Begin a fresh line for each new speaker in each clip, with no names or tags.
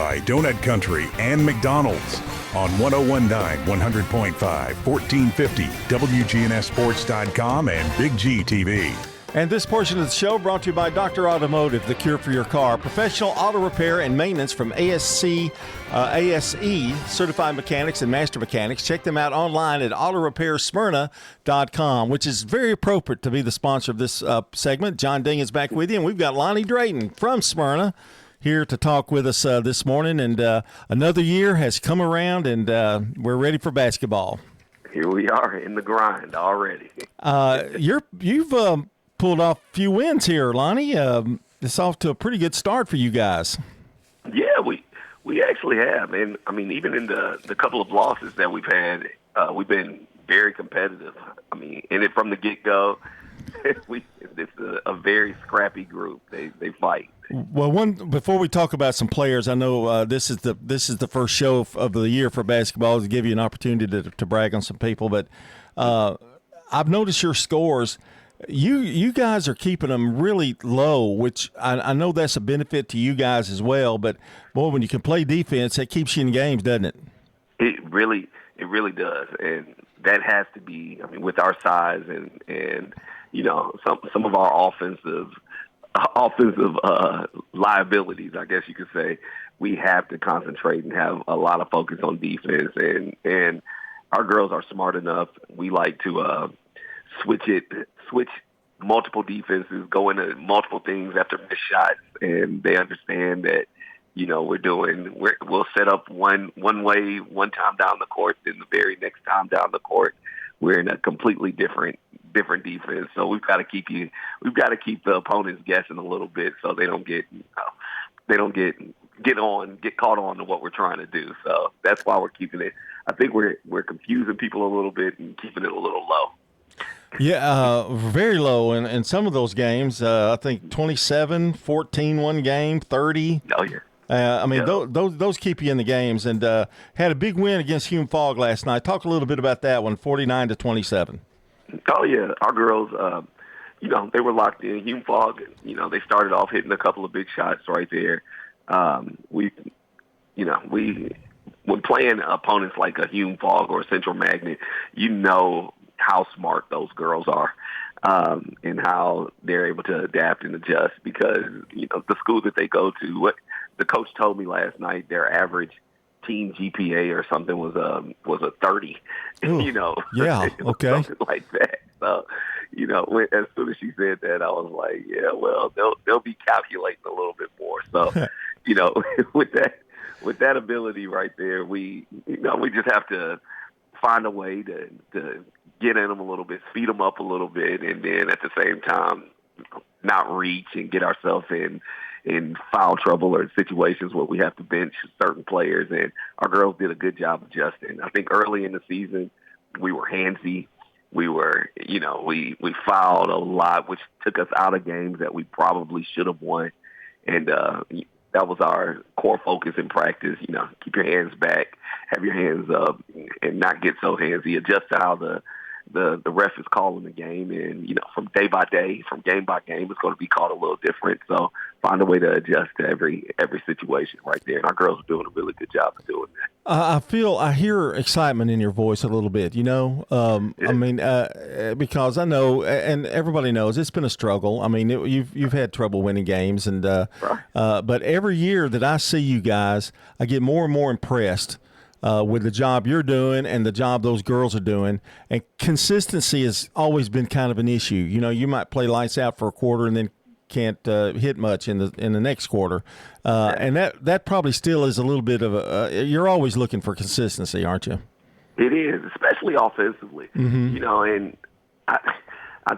by Donut Country and McDonald's on 1019, 100.5, 1450, WGNSSports.com, and Big G TV.
And this portion of the show brought to you by Dr. Automotive, the cure for your car. Professional auto repair and maintenance from ASE certified mechanics and master mechanics. Check them out online at autorepairsmyrna.com, which is very appropriate to be the sponsor of this segment. John Ding is back with you, and we've got Lonnie Drayton from Smyrna here to talk with us this morning. And another year has come around, and we're ready for basketball.
Here we are in the grind already.
You've pulled off a few wins here, Lonnie. It's off to a pretty good start for you guys.
Yeah, we actually have. And, I mean, even in the couple of losses that we've had, we've been very competitive. I mean, in it from the get-go, it's a very scrappy group. They fight.
Well, before we talk about some players, I know this is the first show of the year for basketball to give you an opportunity to brag on some people. But I've noticed your scores. You guys are keeping them really low, which I know that's a benefit to you guys as well. But, boy, when you can play defense, that keeps you in games, doesn't it?
It really does. And that has to be, I mean, with our size and you know, some of our offensive liabilities, I guess you could say, we have to concentrate and have a lot of focus on defense. And our girls are smart enough. We like to switch multiple defenses, go into multiple things after missed shots, and they understand that, you know, we'll set up one way one time down the court, then the very next time down the court, we're in a completely different defense. So we've got to keep the opponents guessing a little bit so they don't get caught on to what we're trying to do. So that's why we're keeping it. I think we're confusing people a little bit and keeping it a little low.
Yeah, very low in some of those games. I think 27-14 one game, 30.
Oh, yeah.
I mean, those keep you in the games. And had a big win against Hume Fogg last night. Talk a little bit about that one, 49-27.
Oh, yeah. Our girls, you know, they were locked in. Hume Fogg, you know, they started off hitting a couple of big shots right there. When playing opponents like a Hume Fogg or a Central Magnet, you know how smart those girls are and how they're able to adapt and adjust because, you know, the school that they go to, what the coach told me last night, their average team GPA or something was a 30,
Ooh,
you know.
Yeah, okay.
Something like that. So, you know, as soon as she said that, I was like, yeah, well, they'll be calculating a little bit more. So, you know, with that ability right there, we just have to find a way to get in them a little bit, speed them up a little bit, and then at the same time not reach and get ourselves in foul trouble or situations where we have to bench certain players. And our girls did a good job adjusting. I think early in the season we were handsy. We were, you know, we fouled a lot, which took us out of games that we probably should have won. And that was our core focus in practice. You know, keep your hands back, have your hands up, and not get so handsy. Adjust to how the ref is calling the game, and, you know, from day by day, from game by game, it's going to be called a little different. So find a way to adjust to every situation right there. And our girls are doing a really good job of doing that.
I hear excitement in your voice a little bit, you know. I mean, because I know, and everybody knows, it's been a struggle. I mean, you've had trouble winning games, and but every year that I see you guys, I get more and more impressed with the job you're doing and the job those girls are doing. And consistency has always been kind of an issue. You know, you might play lights out for a quarter and then can't hit much in the next quarter. And that probably still is a little bit of you're always looking for consistency, aren't you?
It is, especially offensively.
Mm-hmm.
You know, and I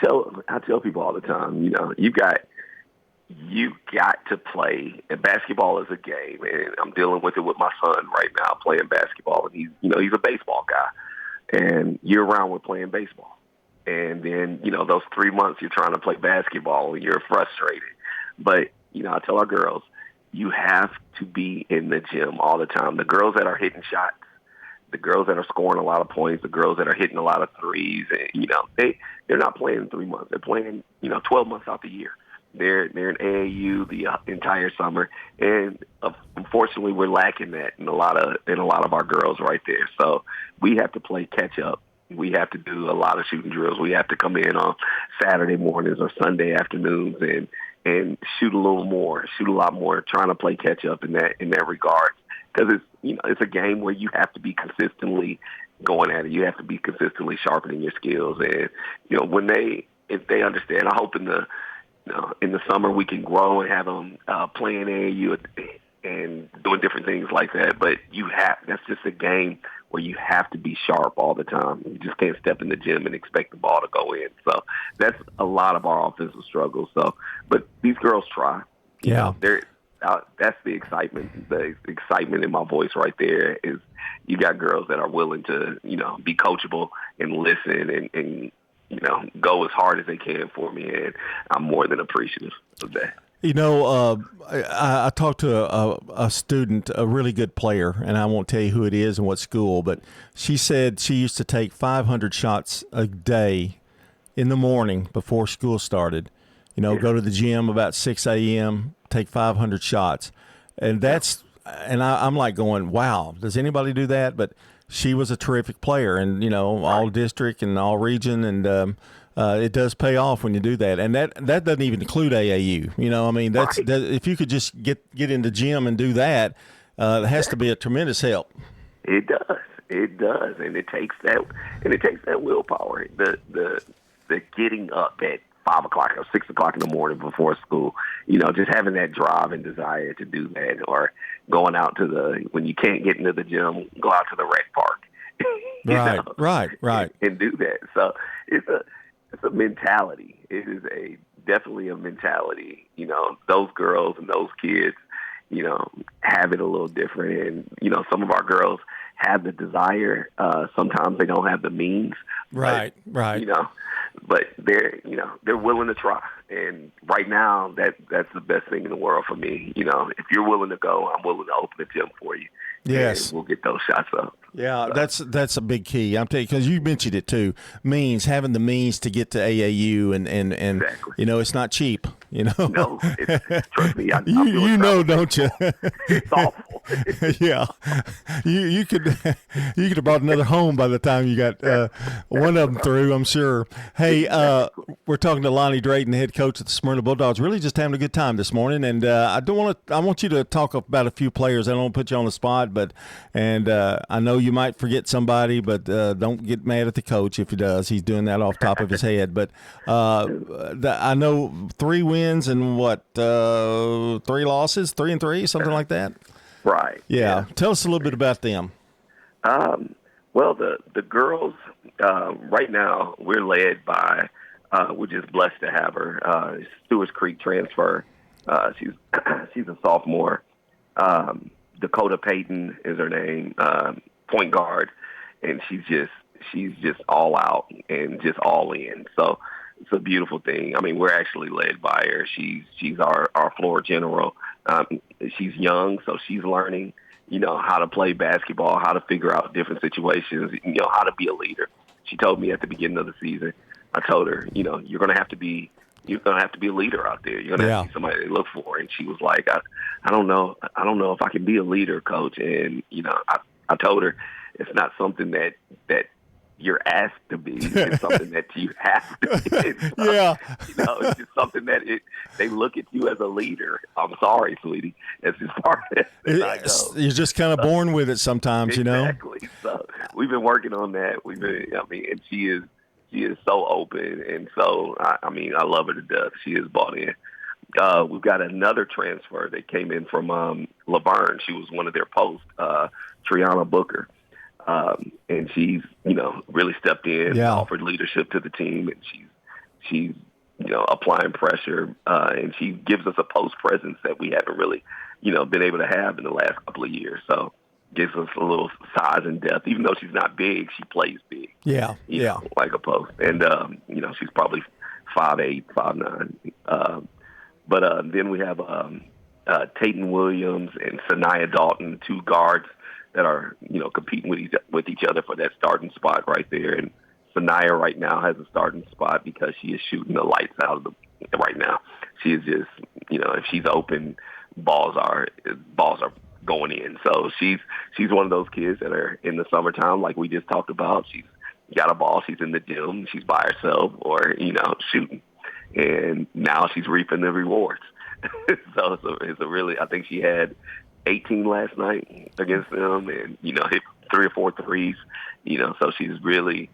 tell people all the time, you know, you got to play, and basketball is a game, and I'm dealing with it with my son right now playing basketball, and he's a baseball guy, and year round we're playing baseball. And then, you know, those 3 months you're trying to play basketball and you're frustrated. But, you know, I tell our girls, you have to be in the gym all the time. The girls that are hitting shots, the girls that are scoring a lot of points, the girls that are hitting a lot of threes, and, you know, they're not playing in 3 months. They're playing, you know, 12 months out the year. They're in AAU the entire summer, and unfortunately, we're lacking that in a lot of our girls right there. So we have to play catch up. We have to do a lot of shooting drills. We have to come in on Saturday mornings or Sunday afternoons and shoot a lot more, trying to play catch up in that regard. Because it's a game where you have to be consistently going at it. You have to be consistently sharpening your skills. And if they understand, I hope in the summer we can grow and have them playing AAU and doing different things like that. But that's just a game where you have to be sharp all the time. You just can't step in the gym and expect the ball to go in. So that's a lot of our offensive struggles. So, but these girls try. That's the excitement. The excitement in my voice right there is you got girls that are willing to, be coachable and listen and go as hard as they can for me. And I'm more than appreciative of that.
I talked to a student, a really good player, and I won't tell you who it is and what school, but she said she used to take 500 shots a day in the morning before school started. Go to the gym about 6 a.m., take 500 shots. And I'm like going, wow, does anybody do that? But she was a terrific player and, all district and all region. And it does pay off when you do that. And that doesn't even include AAU. If you could just get in the gym and do that, it has to be a tremendous help.
It does. It does. And it takes that willpower, the getting up at 5 o'clock or 6 o'clock in the morning before school, just having that drive and desire to do that, or going out when you can't get into the gym, go out to the rec park.
Right.
And do that. So it's a mentality. It is definitely a mentality. Those girls and those kids, have it a little different. And, some of our girls have the desire. Sometimes they don't have the means.
Right.
But they're willing to try. And right now, that's the best thing in the world for me. If you're willing to go, I'm willing to open the gym for you.
Yes.
And we'll get those shots up.
Yeah, that's a big key. I'm telling you, because you mentioned it too. Having the means to get to AAU and
Exactly.
it's not cheap.
No, trust me.
Don't you?
It's awful.
Yeah, you could have bought another home by the time you got one of them through, I'm sure. Hey, we're talking to Lonnie Drayton, head coach of the Smyrna Bulldogs. Really just having a good time this morning, and I want you to talk about a few players. I don't want to put you on the spot, but I know you might forget somebody, but don't get mad at the coach if he does. He's doing that off the top of his head. But I know 3 wins and 3 losses, 3-3, something like that.
Right.
Yeah. Tell us a little bit about them.
Well, the girls right now we're led by. We're just blessed to have her. Stewart's Creek transfer. She's a sophomore. Dakota Payton is her name, point guard, and she's just all out and just all in. So it's a beautiful thing. I mean, we're actually led by her. She's our floor general. She's young, so she's learning, how to play basketball, how to figure out different situations, how to be a leader. She told me at the beginning of the season, I told her, you're going to have to be a leader out there. You're going to have to be somebody to look for. And she was like, I don't know if I can be a leader, coach. And, I told her it's not something that you're asked to be. It's something that you have to be. It's just something that they look at you as a leader. I'm sorry, sweetie. That's as far as I go.
You're just kind of born with it sometimes,
Exactly. So we've been working on that. And she is so open, and so I love her to death. She is bought in. We've got another transfer that came in from Laverne. She was one of their posts, Triana Booker, and she's really stepped in, offered leadership to the team, and she's applying pressure, and she gives us a post presence that we haven't really been able to have in the last couple of years. So gives us a little size and depth. Even though she's not big, she plays big.
Yeah,
like a post. And, she's probably 5'8", 5'9". But then we have Tayton Williams and Sanaya Dalton, 2 guards that are, competing with each other for that starting spot right there. And Sanaya right now has a starting spot because she is shooting the lights out right now. She is just, if she's open, balls are going in. So she's one of those kids that are in the summertime, like we just talked about. She's got a ball. She's in the gym. She's by herself or, shooting. And now she's reaping the rewards. So it's a really, I think she had 18 last night against them and, hit 3 or 4 threes, so she's really,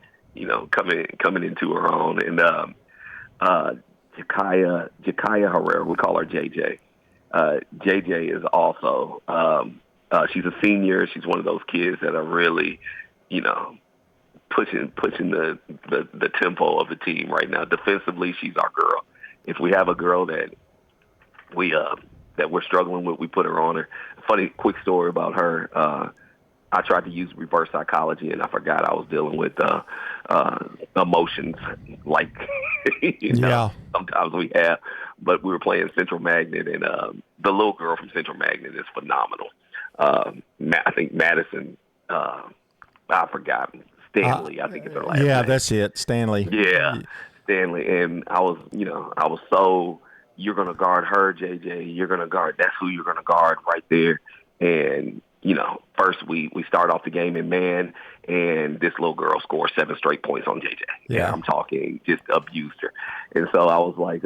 coming into her own. And Jakaya Herrera, we call her JJ. JJ is also, she's a senior. She's one of those kids that are really, pushing the tempo of the team right now. Defensively, she's our girl. If we have a girl that we're struggling with, we put her on her. Funny quick story about her. I tried to use reverse psychology, and I forgot I was dealing with emotions like sometimes we have. But we were playing Central Magnet, and the little girl from Central Magnet is phenomenal. I think Madison, I forgot, Stanley, I think it's her last name.
Yeah, that's it, Stanley.
Yeah, Stanley. And I was so, you're going to guard her, JJ. You're going to guard, that's who you're going to guard right there. And, first we start off the game in man, and this little girl scores 7 straight points on JJ.
Yeah.
And I'm talking, just abused her. And so I was like,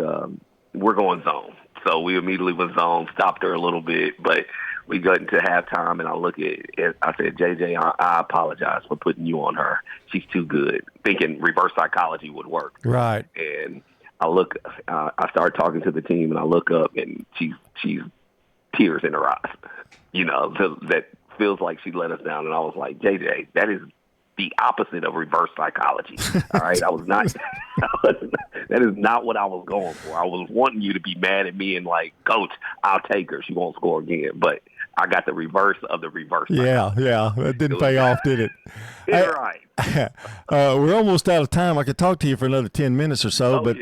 we're going zone. So we immediately went zone, stopped her a little bit, but we got into halftime, and I look at it, I said, JJ, I apologize for putting you on her. She's too good, thinking reverse psychology would work.
Right.
And I started talking to the team, and I look up, and she's tears in her eyes. That feels like she let us down. And I was like, JJ, that is the opposite of reverse psychology. All right. That is not what I was going for. I was wanting you to be mad at me and like, Coach, I'll take her. She won't score again. But I got the reverse of the reverse.
Yeah. That didn't pay off, did it?
You're right.
We're almost out of time. I could talk to you for another 10 minutes or so, but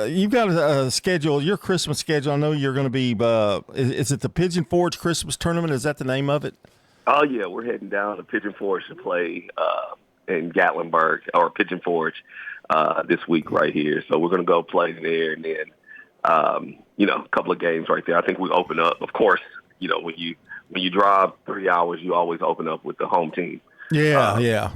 you've got a schedule, your Christmas schedule. I know you're going to be, is it the Pigeon Forge Christmas Tournament? Is that the name of it?
Oh, yeah. We're heading down to Pigeon Forge to play in Gatlinburg or Pigeon Forge this week right here. So we're going to go play there, and then, a couple of games right there. I think we open up, of course, when you drive 3 hours, you always open up with the home team.
Yeah.
So, yeah.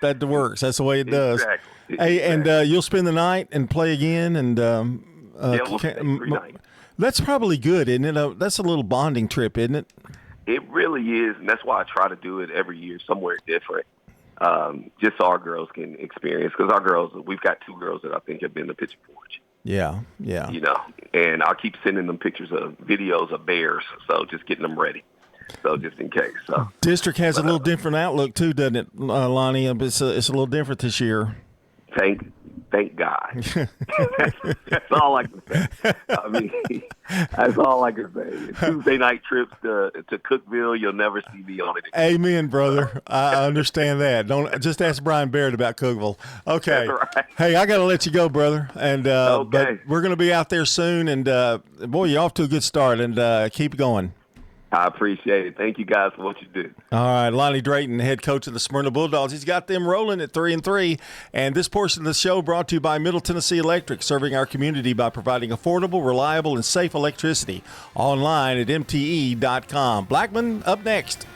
That works. That's the way it does.
Exactly.
Hey, and you'll spend the night and play again, and
we'll stay 3 nights. That's
probably good, isn't it? That's a little bonding trip, isn't it?
It really is, and that's why I try to do it every year somewhere different, just so our girls can experience. Because we've got 2 girls that I think have been to Pigeon Forge.
Yeah.
And I'll keep sending them pictures of videos of bears, so just getting them ready. So just in case. So.
District has a little different outlook too, doesn't it, Lonnie? It's a little different this year.
Thank God. That's all I can say. I mean, that's all I can say. Tuesday night trips to Cookeville, you'll never see me on it again.
Amen, brother. I understand that. Don't just ask Brian Barrett about Cookeville. Okay.
That's right.
Hey, I got to let you go, brother. And
okay.
But we're going to be out there soon. And boy, you're off to a good start. And keep going.
I appreciate it. Thank you guys for what you do.
All right, Lonnie Drayton, head coach of the Smyrna Bulldogs. He's got them rolling at 3-3. And this portion of the show brought to you by Middle Tennessee Electric, serving our community by providing affordable, reliable, and safe electricity. Online at mte.com. Blackman up next.